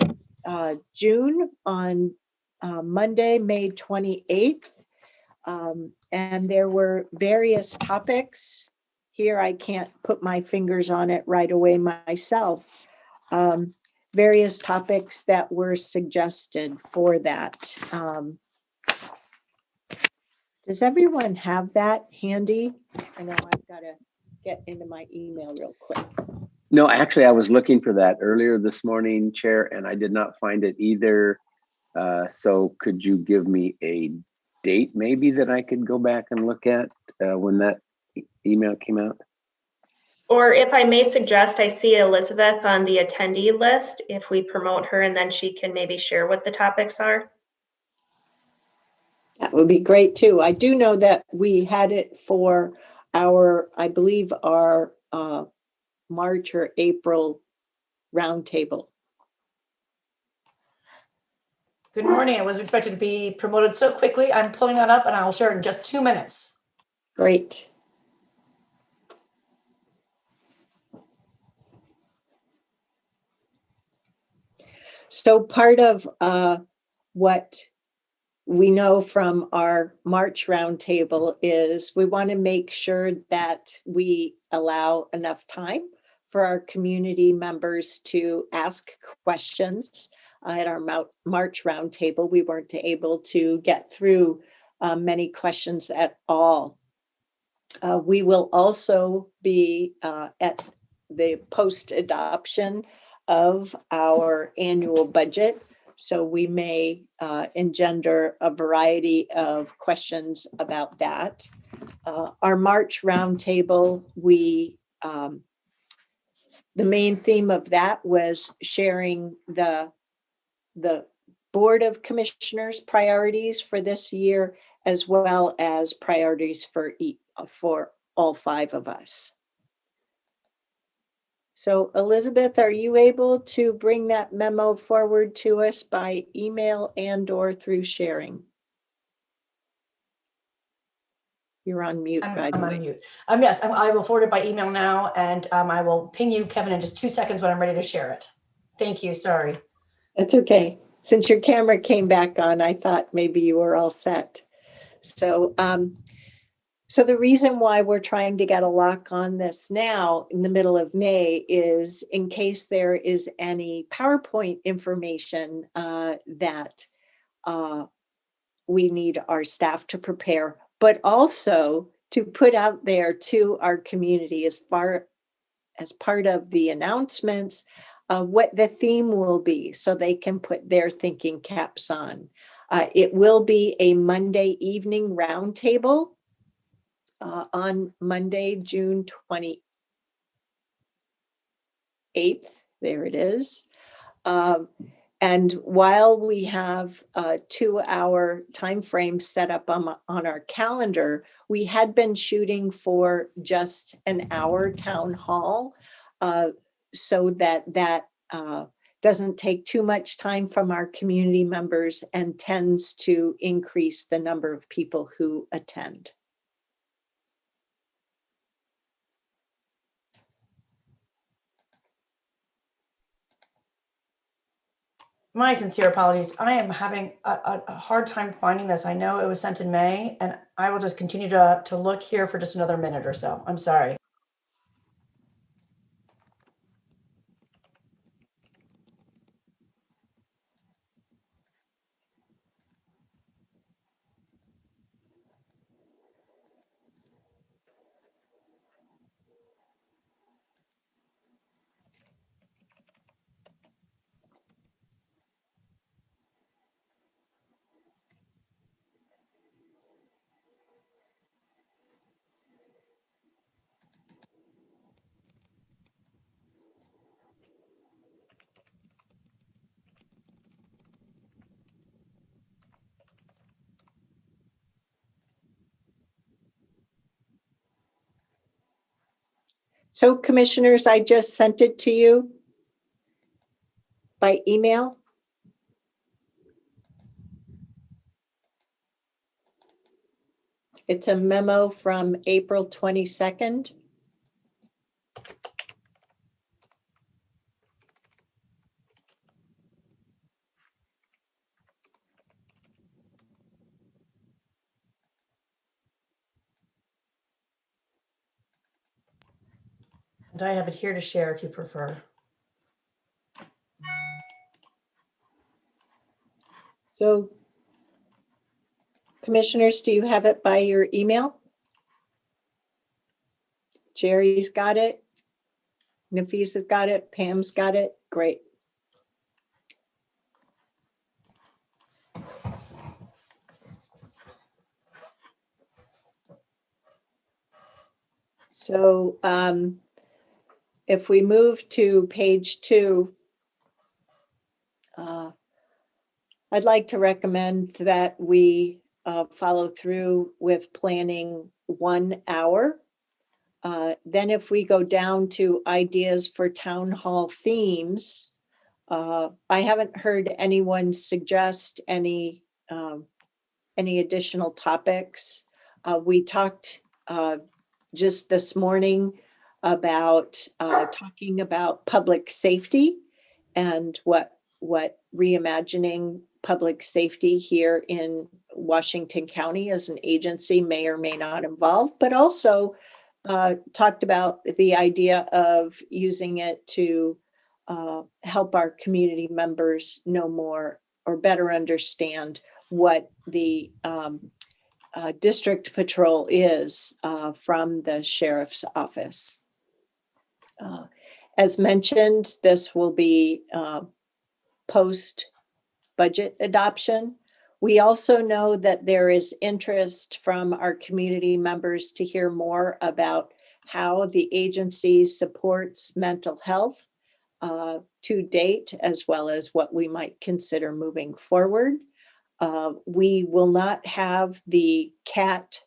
June on Monday, May 28th. And there were various topics. Here, I can't put my fingers on it right away myself. Various topics that were suggested for that. Does everyone have that handy? I know I've got to get into my email real quick. No, actually, I was looking for that earlier this morning, Chair, and I did not find it either. So could you give me a date maybe that I could go back and look at when that email came out? Or if I may suggest, I see Elizabeth on the attendee list. If we promote her and then she can maybe share what the topics are. That would be great too. I do know that we had it for our, I believe our March or April roundtable. Good morning. I was expected to be promoted so quickly. I'm pulling that up and I will share it in just 2 minutes. Great. So part of what we know from our March roundtable is we want to make sure that we allow enough time for our community members to ask questions. At our March roundtable, we weren't able to get through many questions at all. We will also be at the post-adoption of our annual budget. So we may engender a variety of questions about that. Our March roundtable, the main theme of that was sharing the Board of Commissioners priorities for this year, as well as priorities for all 5 of us. So Elizabeth, are you able to bring that memo forward to us by email and/or through sharing? You're on mute, by the way. I'm on mute. Yes, I will forward it by email now, and I will ping you, Kevin, in just 2 seconds when I'm ready to share it. Thank you. Sorry. That's okay. Since your camera came back on, I thought maybe you were all set. So, so the reason why we're trying to get a lock on this now in the middle of May is in case there is any PowerPoint information that we need our staff to prepare, but also to put out there to our community as part of the announcements what the theme will be, so they can put their thinking caps on. It will be a Monday evening roundtable on Monday, June 28th. There it is. And while we have a 2-hour time frame set up on our calendar, we had been shooting for just an hour town hall so that doesn't take too much time from our community members and tends to increase the number of people who attend. My sincere apologies. I am having a hard time finding this. I know it was sent in May, and I will just continue to look here for just another minute or so. I'm sorry. So commissioners, I just sent it to you by email. It's a memo from April 22nd. And I have it here to share if you prefer. So commissioners, do you have it by your email? Jerry's got it. Nafisa's got it. Pam's got it. Great. So if we move to page 2, I'd like to recommend that we follow through with planning 1 hour. Then if we go down to ideas for town hall themes, I haven't heard anyone suggest any additional topics. We talked just this morning about talking about public safety and what reimagining public safety here in Washington County as an agency may or may not involve, but also talked about the idea of using it to help our community members know more or better understand what the district patrol is from the sheriff's office. As mentioned, this will be post-budget adoption. We also know that there is interest from our community members to hear more about how the agency supports mental health to date, as well as what we might consider moving forward. We will not have the CAT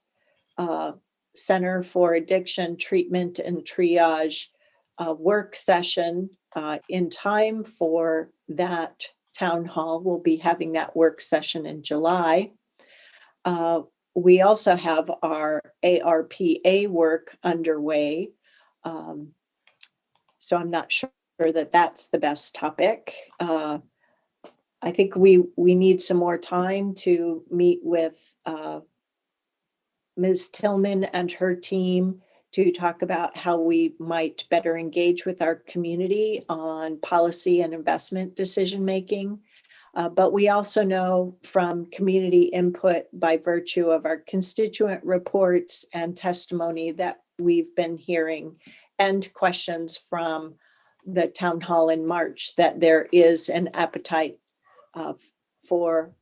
Center for Addiction Treatment and Triage work session in time for that town hall. We'll be having that work session in July. We also have our ARPA work underway. So I'm not sure that that's the best topic. I think we need some more time to meet with Ms. Tillman and her team to talk about how we might better engage with our community on policy and investment decision-making. But we also know from community input by virtue of our constituent reports and testimony that we've been hearing and questions from the town hall in March that there is an appetite for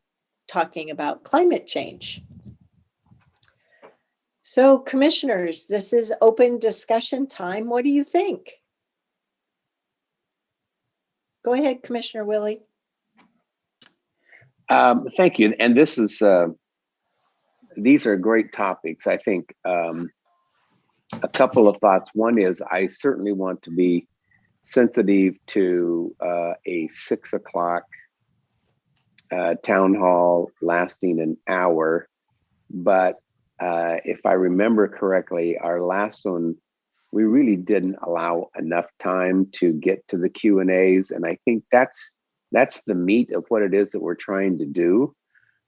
talking about climate change. So commissioners, this is open discussion time. What do you think? Go ahead, Commissioner Willie. Thank you. And this is, these are great topics. I think a couple of thoughts. One is I certainly want to be sensitive to a 6 o'clock town hall lasting an hour. But if I remember correctly, our last one, we really didn't allow enough time to get to the Q&As. And I think that's the meat of what it is that we're trying to do.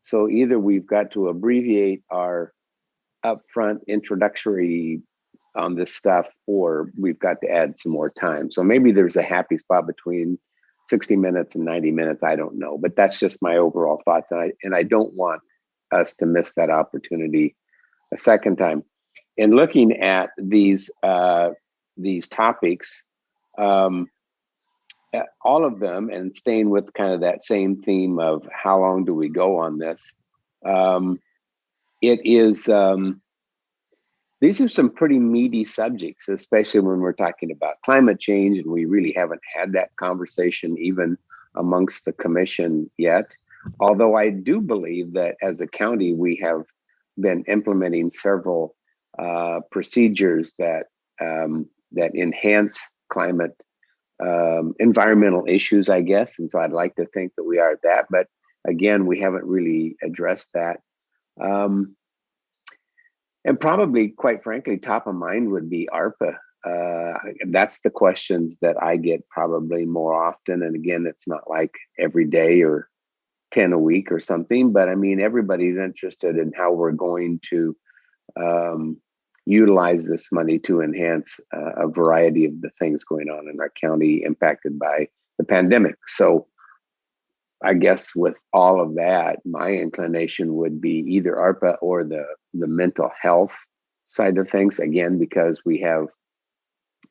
So either we've got to abbreviate our upfront introductory on this stuff, or we've got to add some more time. So maybe there's a happy spot between 60 minutes and 90 minutes. I don't know, but that's just my overall thoughts. And I don't want us to miss that opportunity a second time. In looking at these topics, all of them, and staying with kind of that same theme of how long do we go on this, it is, these are some pretty meaty subjects, especially when we're talking about climate change, and we really haven't had that conversation even amongst the commission yet. Although I do believe that as a county, we have been implementing several procedures that enhance climate environmental issues, I guess. And so I'd like to think that we are at that, but again, we haven't really addressed that. And probably, quite frankly, top of mind would be ARPA. That's the questions that I get probably more often. And again, it's not like every day or 10 a week or something, but I mean, everybody's interested in how we're going to utilize this money to enhance a variety of the things going on in our county impacted by the pandemic. So I guess with all of that, my inclination would be either ARPA or the mental health side of things, again, because we have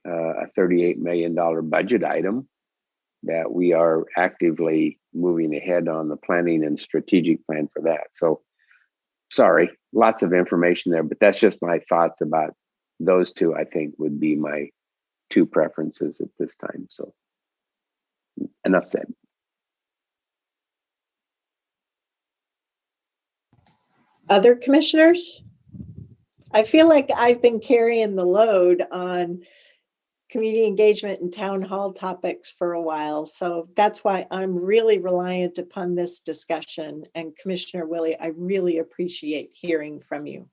a $38 million budget item that we are actively moving ahead on the planning and strategic plan for that. So sorry, lots of information there, but that's just my thoughts about those two. I think would be my two preferences at this time. So enough said. Other commissioners? I feel like I've been carrying the load on community engagement and town hall topics for a while. So that's why I'm really reliant upon this discussion. And Commissioner Willie, I really appreciate hearing from you.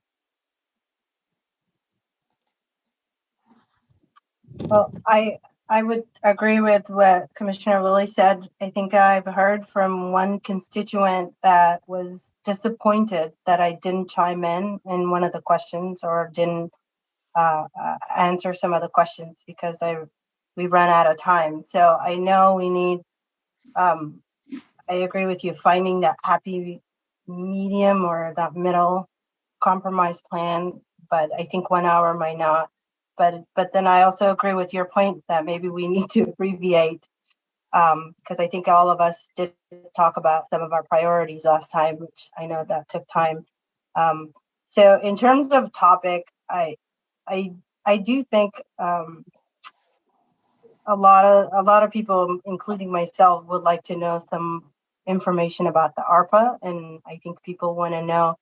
Well, I I would agree with what Commissioner Willie said. I think I've heard from one constituent that was disappointed that I didn't chime in one of the questions or didn't answer some of the questions because we ran out of time. So I know we need, I agree with you, finding that happy medium or that middle compromise plan, but I think 1 hour might not. But then I also agree with your point that maybe we need to abbreviate, because I think all of us did talk about some of our priorities last time, which I know that took time. So in terms of topic, I do think a lot of people, including myself, would like to know some information about the ARPA, and I think people want to know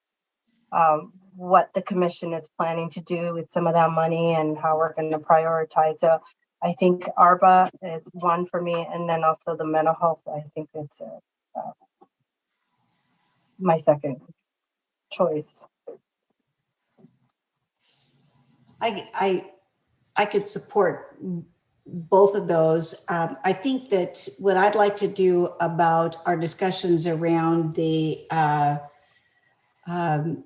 what the commission is planning to do with some of that money and how we're going to prioritize. So I think ARPA is one for me, and then also the mental health. I think it's my second choice. I could support both of those. I think that what I'd like to do about our discussions around the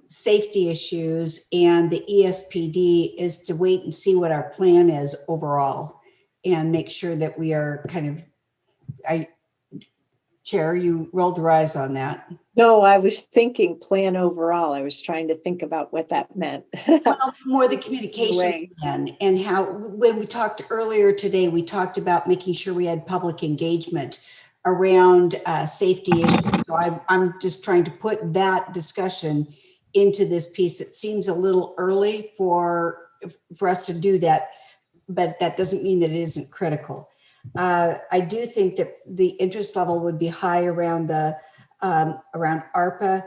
safety issues and the ESPD is to wait and see what our plan is overall and make sure that we are kind of, Chair, you rolled your eyes on that. No, I was thinking plan overall. I was trying to think about what that meant. Well, more the communication plan, and how, when we talked earlier today, we talked about making sure we had public engagement around safety issues. So I'm just trying to put that discussion into this piece. It seems a little early for us to do that, but that doesn't mean that it isn't critical. I do think that the interest level would be high around the around ARPA.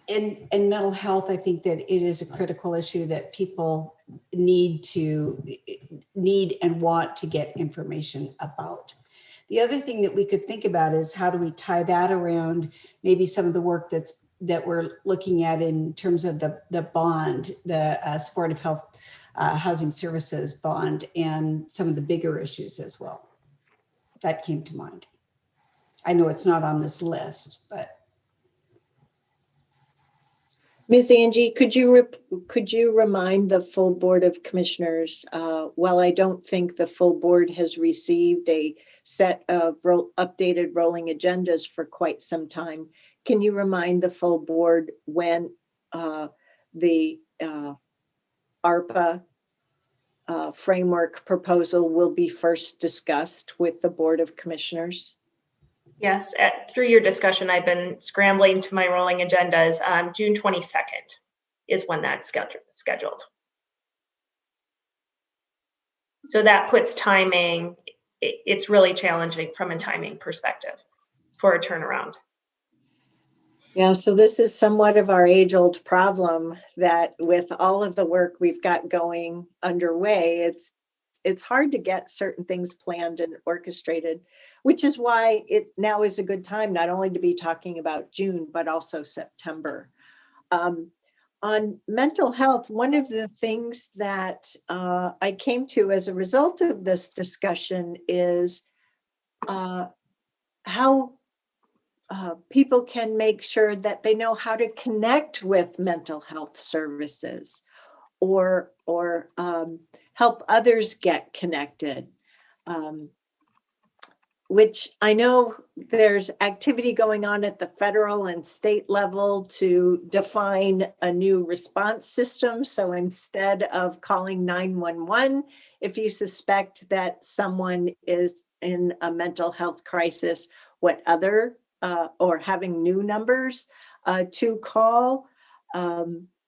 And mental health, I think that it is a critical issue that people need and want to get information about. The other thing that we could think about is how do we tie that around maybe some of the work that we're looking at in terms of the bond, the supportive health housing services bond, and some of the bigger issues as well. That came to mind. I know it's not on this list, but. Ms. Angie, could you remind the full Board of Commissioners, while I don't think the full board has received a set of updated rolling agendas for quite some time, can you remind the full board when the ARPA framework proposal will be first discussed with the Board of Commissioners? Yes, through your discussion, I've been scrambling to my rolling agendas. June 22nd is when that's scheduled. So that puts timing, it's really challenging from a timing perspective for a turnaround. Yeah, so this is somewhat of our age-old problem that with all of the work we've got going underway, it's hard to get certain things planned and orchestrated, which is why it now is a good time not only to be talking about June, but also September. On mental health, one of the things that I came to as a result of this discussion is how people can make sure that they know how to connect with mental health services or help others get connected, which I know there's activity going on at the federal and state level to define a new response system. So instead of calling 911, if you suspect that someone is in a mental health crisis, what other or having new numbers to call.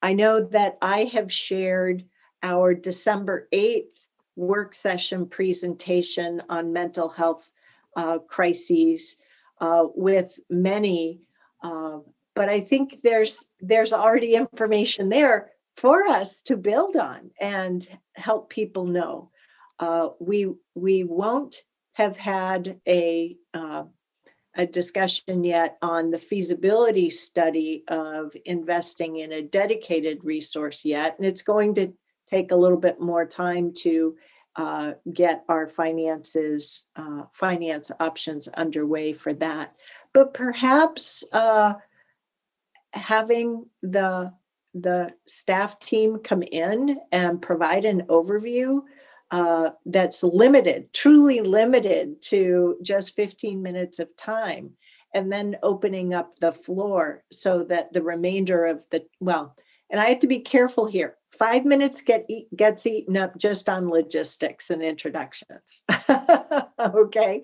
I know that I have shared our December 8th work session presentation on mental health crises with many, but I think there's already information there for us to build on and help people know. We won't have had a discussion yet on the feasibility study of investing in a dedicated resource yet, and it's going to take a little bit more time to get our finance options underway for that. But perhaps having the staff team come in and provide an overview that's limited, truly limited to just 15 minutes of time, and then opening up the floor so that the remainder of the, well, and I have to be careful here. 5 minutes gets eaten up just on logistics and introductions. Okay.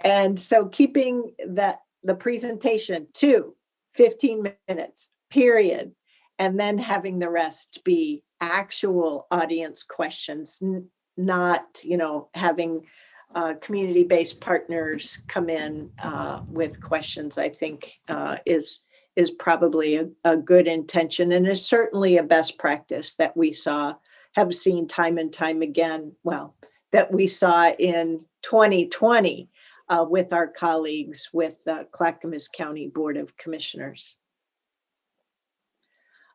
And so keeping the presentation to 15 minutes, period. And then having the rest be actual audience questions, not, having community-based partners come in with questions, I think is probably a good intention, and is certainly a best practice that we have seen time and time again. Well, that we saw in 2020 with our colleagues with the Clackamas County Board of Commissioners.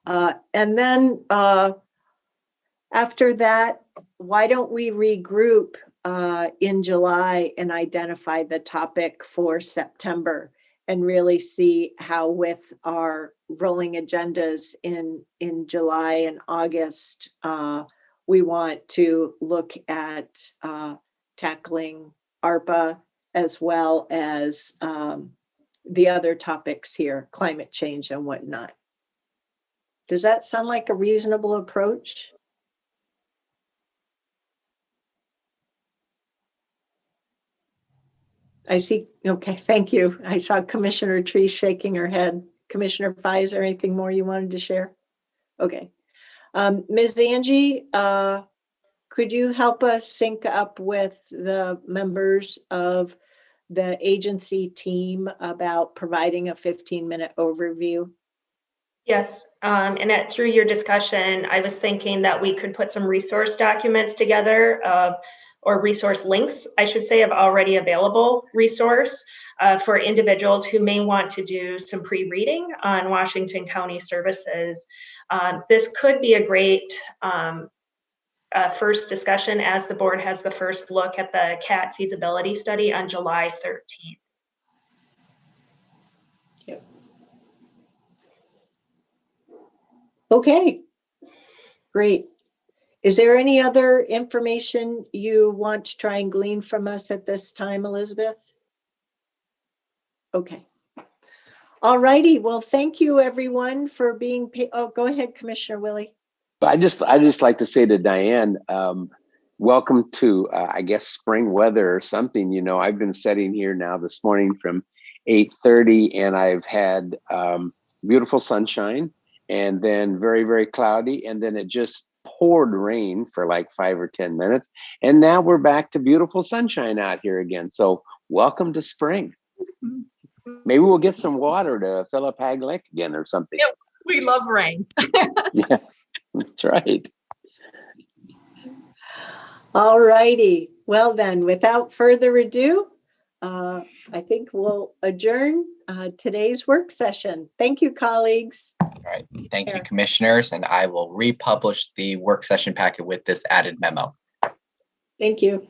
And then after that, why don't we regroup in July and identify the topic for September, and really see how, with our rolling agendas in July and August, we want to look at tackling ARPA as well as the other topics here, climate change and whatnot. Does that sound like a reasonable approach? I see. Okay, thank you. I saw Commissioner Tree shaking her head. Commissioner Fye, is there anything more you wanted to share? Okay. Ms. Angie, could you help us sync up with the members of the agency team about providing a 15-minute overview? Yes, and through your discussion, I was thinking that we could put some resource documents together or resource links, I should say, of already available resource for individuals who may want to do some pre-reading on Washington County services. This could be a great first discussion as the board has the first look at the CAT feasibility study on July 13th. Yep. Okay, great. Is there any other information you want to try and glean from us at this time, Elizabeth? Okay. All righty. Well, thank you, everyone, for being. Oh, go ahead, Commissioner Willie. I just like to say to Diane, welcome to I guess spring weather or something. I've been sitting here now this morning from 8:30, and I've had beautiful sunshine, and then very, very cloudy, and then it just poured rain for like 5 or 10 minutes, and now we're back to beautiful sunshine out here again. So welcome to spring. Maybe we'll get some water to fill up Hag Lake again or something. Yeah, we love rain. Yes, that's right. All righty. Well then, without further ado, I think we'll adjourn today's work session. Thank you, colleagues. All right. Thank you, commissioners, and I will republish the work session packet with this added memo. Thank you.